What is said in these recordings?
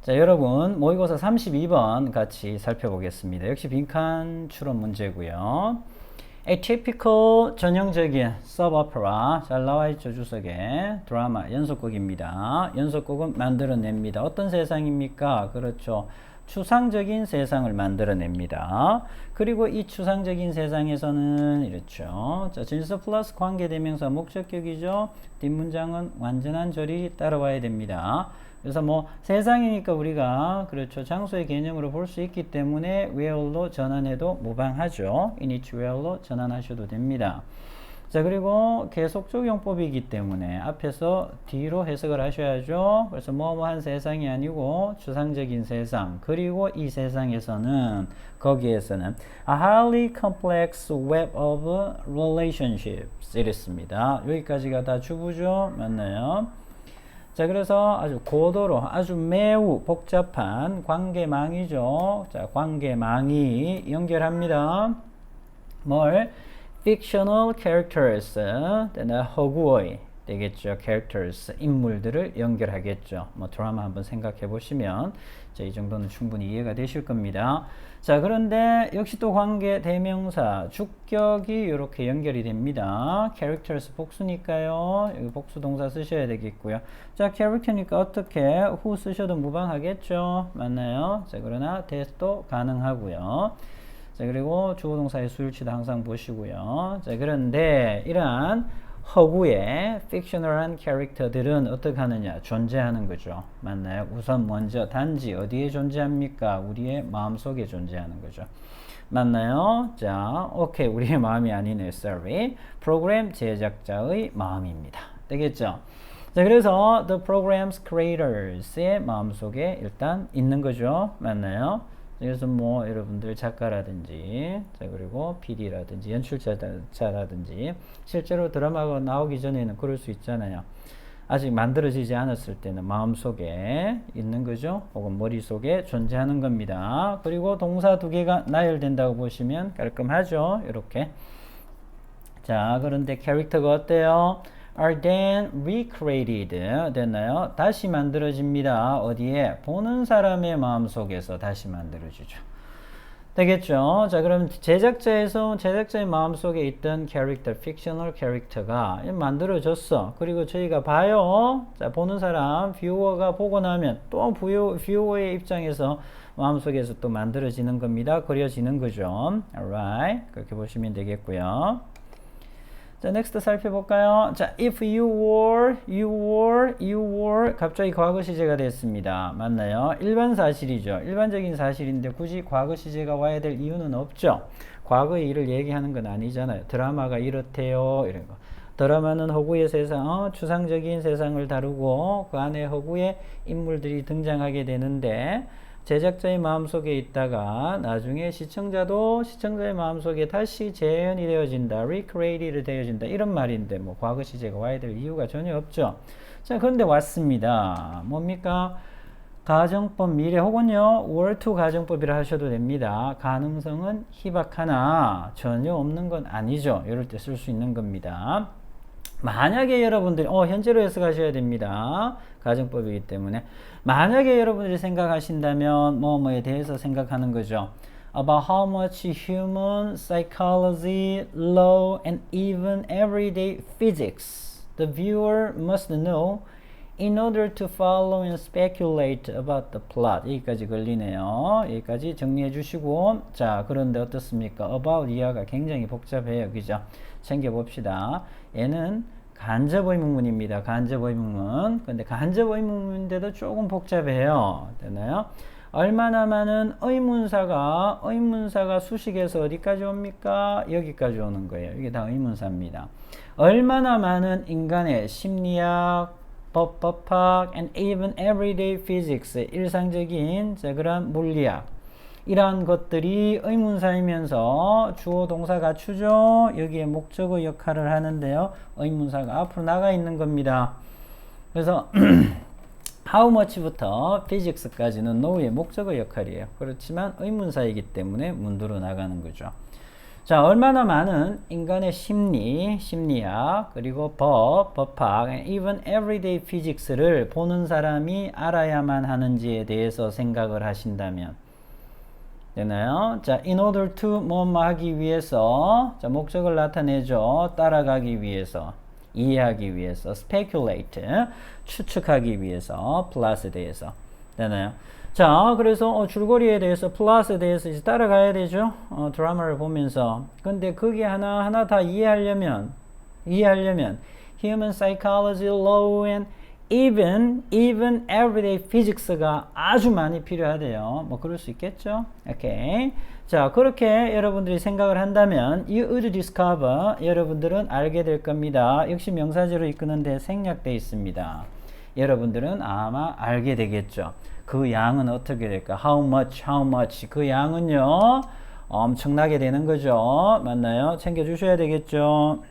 자, 여러분 모의고사 32번 같이 살펴보겠습니다. 역시 빈칸 추론 문제고요. atypical 전형적인 서브오페라 잘 나와있죠. 주석에 드라마 연속곡입니다. 연속곡은 만들어냅니다. 어떤 세상입니까? 그렇죠. 추상적인 세상을 만들어냅니다. 그리고 이 추상적인 세상에서는 이렇죠. 자, 진서 플러스 관계대명사 목적격이죠. 뒷문장은 완전한 절이 따라와야 됩니다. 그래서 뭐 세상이니까 우리가 그렇죠. 장소의 개념으로 볼 수 있기 때문에 where로 전환해도 무방하죠. in each where로 전환하셔도 됩니다. 자, 그리고 계속적 용법이기 때문에 앞에서 뒤로 해석을 하셔야죠. 그래서 뭐뭐한 세상이 아니고 추상적인 세상. 그리고 이 세상에서는 거기에서는 a highly complex web of relationships 이랬습니다. 여기까지가 다 주부죠. 맞나요? 자, 그래서 아주 고도로 아주 매우 복잡한 관계망이죠. 자, 관계망이 연결합니다. 뭘? fictional characters, 허구어의 되겠죠. characters, 인물들을 연결하겠죠. 뭐 드라마 한번 생각해 보시면 이 정도는 충분히 이해가 되실 겁니다. 자, 그런데 역시 또 관계 대명사 주격이 이렇게 연결이 됩니다. characters 복수니까요. 여기 복수 동사 쓰셔야 되겠고요. 자, character니까 어떻게 who 쓰셔도 무방하겠죠. 맞나요? 자, 그러나 that도 가능하고요. 자, 그리고 주어동사의 수일치도 항상 보시고요. 자, 그런데 이러한 허구의 픽셔널한 캐릭터들은 어떻게 하느냐? 존재하는 거죠. 맞나요? 우선 먼저 단지 어디에 존재합니까? 우리의 마음속에 존재하는 거죠. 맞나요? 자, 오케이. 우리의 마음이 아니네요. Sorry. 프로그램 제작자의 마음입니다. 되겠죠? 자, 그래서 the program's creators의 마음속에 일단 있는 거죠. 맞나요? 그래서 뭐 여러분들 작가라든지 자, 그리고 PD라든지 연출자라든지 실제로 드라마가 나오기 전에는 그럴 수 있잖아요. 아직 만들어지지 않았을 때는 마음속에 있는 거죠. 혹은 머릿속에 존재하는 겁니다. 그리고 동사 두 개가 나열된다고 보시면 깔끔하죠. 이렇게. 자, 그런데 캐릭터가 어때요? are then recreated 됐나요? 다시 만들어집니다. 어디에? 보는 사람의 마음속에서 다시 만들어지죠. 되겠죠? 자, 그럼 제작자의 마음속에 있던 캐릭터, fictional 캐릭터가 만들어졌어. 그리고 저희가 봐요. 자, 보는 사람, 뷰어가 보고 나면 또 뷰어의 입장에서 마음속에서 또 만들어지는 겁니다. 그려지는 거죠. alright. 그렇게 보시면 되겠고요. 자, next 살펴볼까요? 자, if you were 갑자기 과거 시제가 됐습니다. 맞나요? 일반 사실이죠. 일반적인 사실인데 굳이 과거 시제가 와야 될 이유는 없죠. 과거의 일을 얘기하는 건 아니잖아요. 드라마가 이렇대요. 이런 거. 드라마는 허구의 세상, 추상적인 세상을 다루고 그 안에 허구의 인물들이 등장하게 되는데 제작자의 마음속에 있다가 나중에 시청자의 마음속에 다시 재현이 되어진다. recreated 되어진다. 이런 말인데 뭐 과거 시제가 와야 될 이유가 전혀 없죠. 자, 그런데 왔습니다. 뭡니까? 가정법 미래 혹은요 were to 가정법이라 하셔도 됩니다. 가능성은 희박하나 전혀 없는 건 아니죠. 이럴 때 쓸 수 있는 겁니다. 만약에 여러분들이 현재로 해석하셔야 됩니다. 가정법이기 때문에 만약에 여러분들이 생각하신다면 뭐뭐에 대해서 생각하는 거죠. About how much human psychology, law, and even everyday physics the viewer must know in order to follow and speculate about the plot. 여기까지 걸리네요. 여기까지 정리해 주시고 자, 그런데 어떻습니까? About 이하가 굉장히 복잡해요. 그죠? 챙겨봅시다. 얘는 간접 의문문입니다. 간접 의문문. 근데 간접 의문문인데도 조금 복잡해요. 되나요? 얼마나 많은 의문사가 수식에서 어디까지 옵니까? 여기까지 오는 거예요. 이게 다 의문사입니다. 얼마나 많은 인간의 심리학, 법학, and even everyday physics, 일상적인 그런 물리학 이러한 것들이 의문사이면서 주어 동사 갖추죠. 여기에 목적어 역할을 하는데요. 의문사가 앞으로 나가 있는 겁니다. 그래서 how much부터 physics까지는 know의 목적어 역할이에요. 그렇지만 의문사이기 때문에 문두로 나가는 거죠. 자, 얼마나 많은 인간의 심리, 심리학, 그리고 법학, even everyday physics를 보는 사람이 알아야만 하는지에 대해서 생각을 하신다면 되나요? 자, in order to 뭐 하기 위해서, 자, 목적을 나타내죠. 따라가기 위해서, 이해하기 위해서, speculate, 추측하기 위해서, plus에 대해서. 되나요? 자, 그래서 줄거리에 대해서, plus에 대해서 이제 따라가야 되죠. 드라마를 보면서. 근데 그게 하나하나 다 이해하려면, human psychology, law, and even everyday physics가 아주 많이 필요하대요. 뭐 그럴 수 있겠죠. 오케이. 자, 그렇게 여러분들이 생각을 한다면 you would discover, 여러분들은 알게 될 겁니다. 역시 명사제로 이끄는데 생략돼 있습니다. 여러분들은 아마 알게 되겠죠. 그 양은 어떻게 될까? How much? 그 양은요, 엄청나게 되는 거죠. 맞나요? 챙겨주셔야 되겠죠.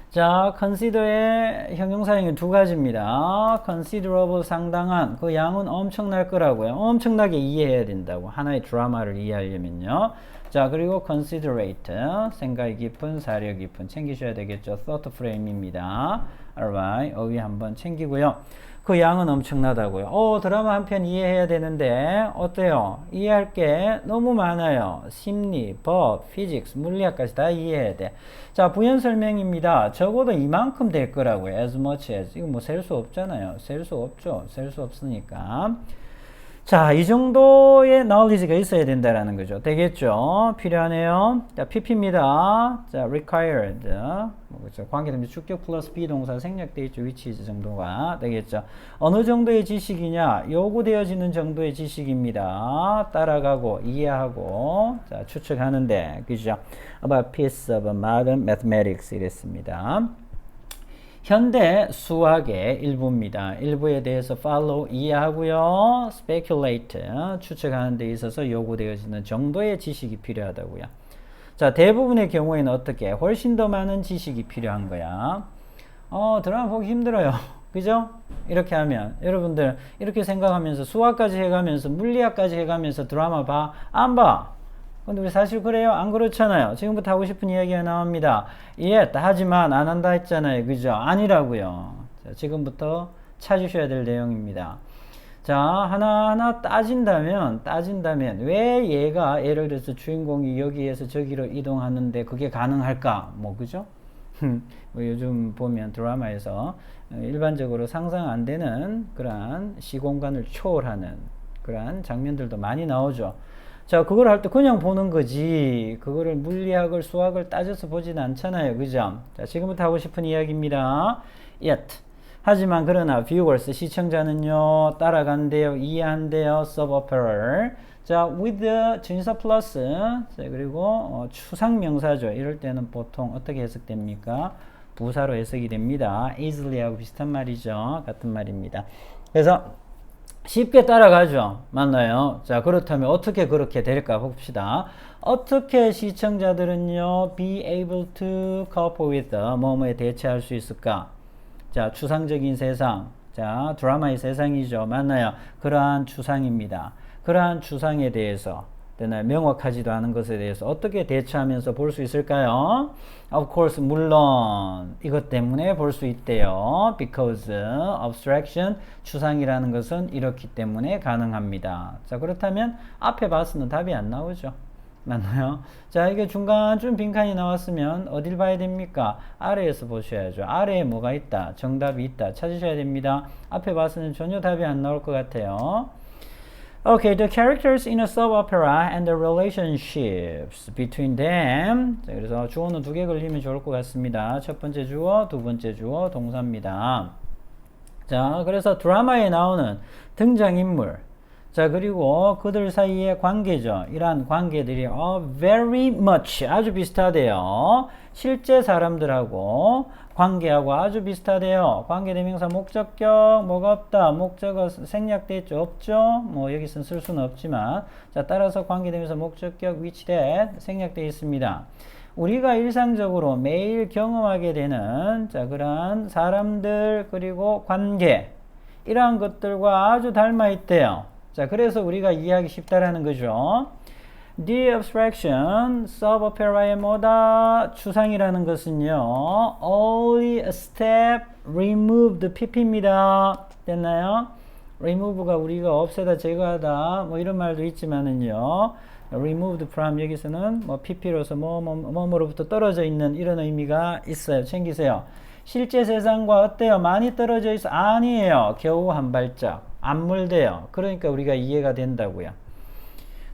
자, consider의 형용사형이 두 가지입니다. considerable, 상당한. 그 양은 엄청날 거라고요. 엄청나게 이해해야 된다고. 하나의 드라마를 이해하려면요. 자, 그리고 considerate, 생각이 깊은, 사려 깊은. 챙기셔야 되겠죠. thought frame입니다. alright, 어휘 한번 챙기고요. 그 양은 엄청나다고요. 드라마 한 편 이해해야 되는데 어때요? 이해할 게 너무 많아요. 심리, 법, 피직스, 물리학까지 다 이해해야 돼. 자, 부연 설명입니다. 적어도 이만큼 될 거라고요. as much as. 이거 뭐 셀 수 없잖아요. 셀 수 없죠. 셀 수 없으니까. 자, 이 정도의 knowledge가 있어야 된다라는 거죠. 되겠죠? 필요하네요. 자, PP입니다. 자, required. 그렇죠. 관계대명사 주격 플러스 비동사 생략되어 있죠. which is 정도가 되겠죠. 어느 정도의 지식이냐? 요구되어지는 정도의 지식입니다. 따라가고, 이해하고, 자, 추측하는데, 그죠? About piece of modern mathematics 이랬습니다. 현대 수학의 일부입니다. 일부에 대해서 follow, 이해하고요. speculate, 추측하는 데 있어서 요구되어지는 정도의 지식이 필요하다고요. 자, 대부분의 경우에는 어떻게? 훨씬 더 많은 지식이 필요한 거야. 드라마 보기 힘들어요. 그죠? 이렇게 하면 여러분들 이렇게 생각하면서 수학까지 해가면서 물리학까지 해가면서 드라마 봐? 안 봐? 근데 우리 사실 그래요? 안 그렇잖아요. 지금부터 하고 싶은 이야기가 나옵니다. 하지만 안 한다 했잖아요. 그죠? 아니라고요. 자, 지금부터 찾으셔야 될 내용입니다. 자, 하나하나 따진다면 왜 얘가 예를 들어서 주인공이 여기에서 저기로 이동하는데 그게 가능할까? 뭐 그죠? 뭐 요즘 보면 드라마에서 일반적으로 상상 안 되는 그러한 시공간을 초월하는 그러한 장면들도 많이 나오죠. 자, 그걸 할 때 그냥 보는 거지. 그거를 물리학을, 수학을 따져서 보진 않잖아요. 그죠? 자, 지금부터 하고 싶은 이야기입니다. Yet. 하지만 그러나 viewers, 시청자는요, 따라간대요, 이해한대요, soap opera를. 자, with 전치사 플러스, 자, 그리고 추상명사죠. 이럴 때는 보통 어떻게 해석됩니까? 부사로 해석이 됩니다. easily 하고 비슷한 말이죠. 같은 말입니다. 그래서 쉽게 따라가죠. 맞나요? 자, 그렇다면 어떻게 그렇게 될까 봅시다. 어떻게 시청자들은요, be able to cope with, 뭐뭐에 대체할 수 있을까? 자, 추상적인 세상. 자, 드라마의 세상이죠. 맞나요? 그러한 추상입니다. 그러한 추상에 대해서, 명확하지도 않은 것에 대해서 어떻게 대처하면서 볼 수 있을까요? Of course, 물론 이것 때문에 볼 수 있대요. Because abstraction, 추상이라는 것은 이렇기 때문에 가능합니다. 자, 그렇다면 앞에 봐서는 답이 안 나오죠. 맞나요? 자, 이게 중간쯤 빈칸이 나왔으면 어딜 봐야 됩니까? 아래에서 보셔야죠. 아래에 뭐가 있다, 정답이 있다 찾으셔야 됩니다. 앞에 봐서는 전혀 답이 안 나올 것 같아요. Okay, the characters in a soap opera and the relationships between them. 자, 그래서 주어는 두 개 걸리면 좋을 것 같습니다. 첫 번째 주어, 두 번째 주어, 동사입니다. 자, 그래서 드라마에 나오는 등장인물. 자, 그리고 그들 사이의 관계죠. 이러한 관계들이 very much, 아주 비슷하대요. 실제 사람들하고 관계하고 아주 비슷하대요. 관계대명사 목적격 뭐가 없다. 목적어 생략돼 있죠. 없죠. 뭐 여기서는 쓸 수는 없지만, 자, 따라서 관계대명사 목적격 which that 생략돼 있습니다. 우리가 일상적으로 매일 경험하게 되는, 자, 그러한 사람들 그리고 관계, 이러한 것들과 아주 닮아 있대요. 자, 그래서 우리가 이해하기 쉽다라는 거죠. The abstraction, soap opera의 뭐다? 추상이라는 것은요, only a step removed pp입니다. 됐나요? remove가 우리가 없애다, 제거하다, 뭐 이런 말도 있지만은요, removed from 여기서는 뭐 pp로서 뭐뭐로부터 떨어져 있는 이런 의미가 있어요. 챙기세요. 실제 세상과 어때요? 많이 떨어져 있어? 아니에요. 겨우 한 발짝. 안 물대요. 그러니까 우리가 이해가 된다고요.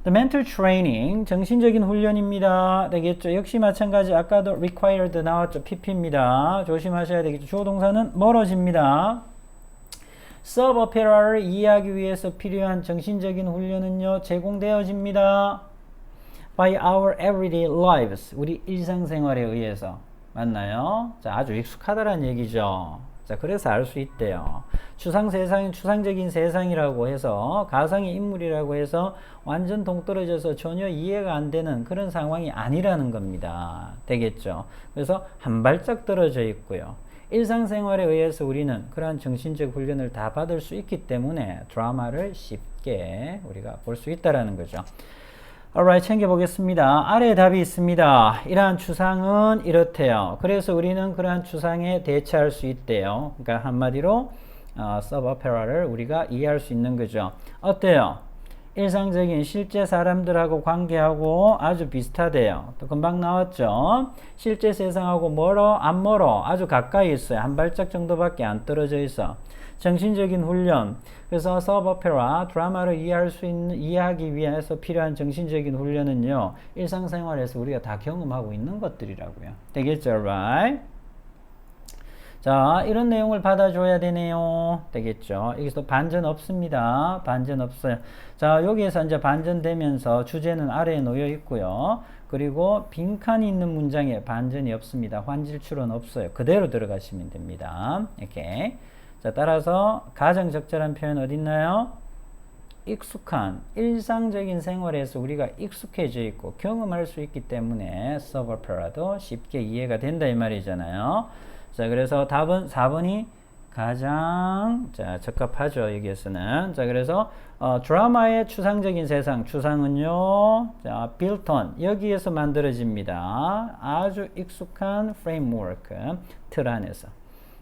The mental training, 정신적인 훈련입니다. 되겠죠? 역시 마찬가지. 아까도 required 나왔죠? pp입니다. 조심하셔야 되겠죠? 주어 동사는 멀어집니다. 서브 오페라를 이해하기 위해서 필요한 정신적인 훈련은요, 제공되어집니다. By our everyday lives. 우리 일상생활에 의해서. 맞나요? 자, 아주 익숙하다는 얘기죠. 자, 그래서 알 수 있대요. 추상 세상이 추상적인 세상이라고 해서, 가상의 인물이라고 해서 완전 동떨어져서 전혀 이해가 안 되는 그런 상황이 아니라는 겁니다. 되겠죠? 그래서 한 발짝 떨어져 있고요. 일상생활에 의해서 우리는 그러한 정신적 훈련을 다 받을 수 있기 때문에 드라마를 쉽게 우리가 볼 수 있다는 거죠. alright, 챙겨보겠습니다. 아래에 답이 있습니다. 이러한 추상은 이렇대요. 그래서 우리는 그러한 추상에 대처할 수 있대요. 그러니까 한마디로 서브 오페라를 우리가 이해할 수 있는 거죠. 어때요? 일상적인 실제 사람들하고 관계하고 아주 비슷하대요. 또 금방 나왔죠. 실제 세상하고 멀어? 안 멀어? 아주 가까이 있어요. 한 발짝 정도밖에 안 떨어져 있어. 정신적인 훈련. 그래서 서브 오페라, 드라마를 이해하기 위해서 필요한 정신적인 훈련은요, 일상생활에서 우리가 다 경험하고 있는 것들이라고요. 되겠죠, right? 자, 이런 내용을 받아줘야 되네요. 되겠죠. 여기서 반전 없습니다. 반전 없어요. 자, 여기에서 이제 반전되면서 주제는 아래에 놓여 있고요. 그리고 빈칸이 있는 문장에 반전이 없습니다. 환질출은 없어요. 그대로 들어가시면 됩니다. 이렇게. 자, 따라서 가장 적절한 표현 어디 있나요? 익숙한 일상적인 생활에서 우리가 익숙해져 있고 경험할 수 있기 때문에 서브 오페라도 쉽게 이해가 된다 이 말이잖아요. 자, 그래서 답은 4번이 가장 적합하죠. 여기에서는. 자, 그래서 드라마의 추상적인 세상, 추상은요, 자, built on 여기에서 만들어집니다. 아주 익숙한 프레임워크, 틀 안에서.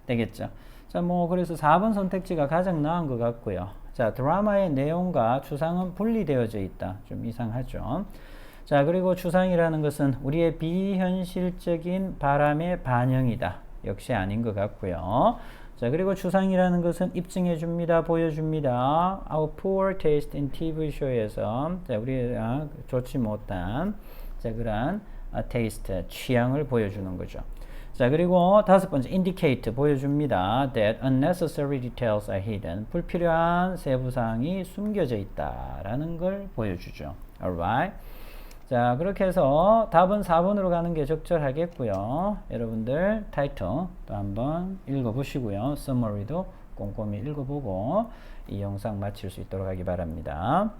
되겠죠. 자, 뭐 그래서 4번 선택지가 가장 나은 것 같고요. 자, 드라마의 내용과 추상은 분리되어져 있다. 좀 이상하죠. 자, 그리고 추상이라는 것은 우리의 비현실적인 바람의 반영이다. 역시 아닌 것 같고요. 자, 그리고 추상이라는 것은 입증해 줍니다. 보여줍니다. Our poor taste in TV show에서 자, 우리가 좋지 못한 자, 그러한 taste, 취향을 보여주는 거죠. 자, 그리고 다섯 번째 indicate 보여줍니다. That unnecessary details are hidden. 불필요한 세부사항이 숨겨져 있다라는 걸 보여주죠. Alright. 자, 그렇게 해서 답은 4번으로 가는 게 적절하겠고요. 여러분들 타이틀 또 한번 읽어보시고요. summary도 꼼꼼히 읽어보고 이 영상 마칠 수 있도록 하기 바랍니다.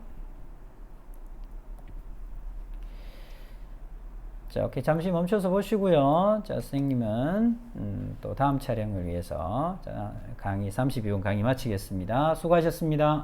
자, 오케이. 잠시 멈춰서 보시고요. 자, 선생님은 또 다음 촬영을 위해서 자, 강의 32분 강의 마치겠습니다. 수고하셨습니다.